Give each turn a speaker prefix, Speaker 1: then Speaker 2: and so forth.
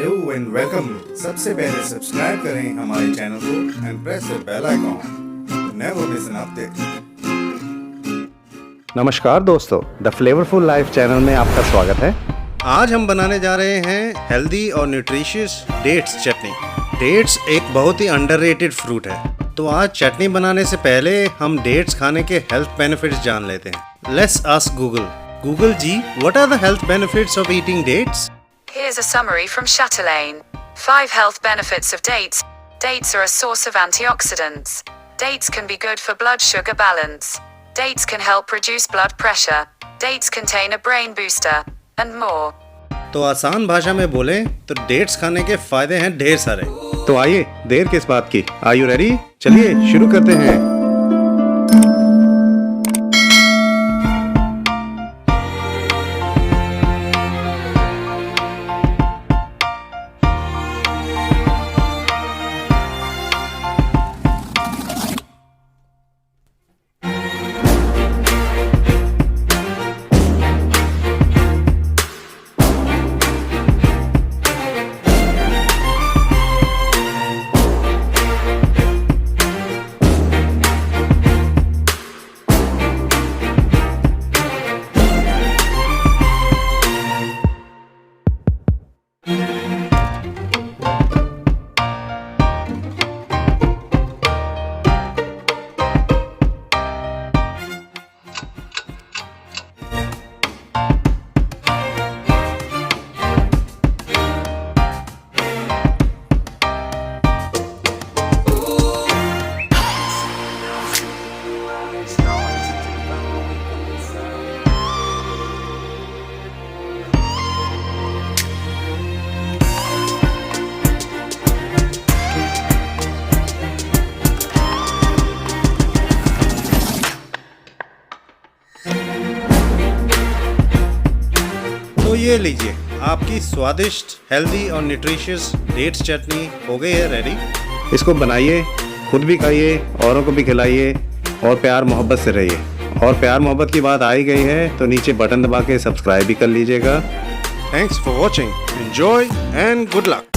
Speaker 1: Hello and welcome. सबसे पहले subscribe करें हमारे चैनल को and press the bell icon. Never miss an update.
Speaker 2: नमस्कार दोस्तों, द फ्लेवरफुल लाइफ चैनल में आपका स्वागत है।
Speaker 3: आज हम बनाने जा रहे हैं हेल्दी और न्यूट्रिशियस डेट्स चटनी। डेट्स एक बहुत ही अंडररेटेड फ्रूट है, तो आज चटनी बनाने से पहले हम डेट्स खाने के हेल्थ बेनिफिट्स जान लेते हैं। Let's ask Google. Google ji, what are the health benefits of eating dates?
Speaker 4: Here's a summary from Chatelaine. 5 health benefits of dates. Dates are a source of antioxidants. Dates can be good for blood sugar balance. Dates can help reduce blood pressure. Dates contain a brain booster. And more.
Speaker 3: तो आसान भाषा में बोलें तो dates खाने के फायदे हैं ढेर सारे।
Speaker 2: तो आइए, देर किस बात की, आर यू रेडी? चलिए शुरू करते हैं।
Speaker 3: तो ये लीजिए, आपकी स्वादिष्ट, हेल्दी और न्यूट्रिशियस डेट्स चटनी हो गई है रेडी।
Speaker 2: इसको बनाइए, खुद भी खाइए, औरों को भी खिलाइए और प्यार मोहब्बत से रहिए। और प्यार मोहब्बत की बात आ ही गई है तो नीचे बटन दबा के सब्सक्राइब भी कर लीजिएगा।
Speaker 3: Thanks for watching, enjoy and good luck.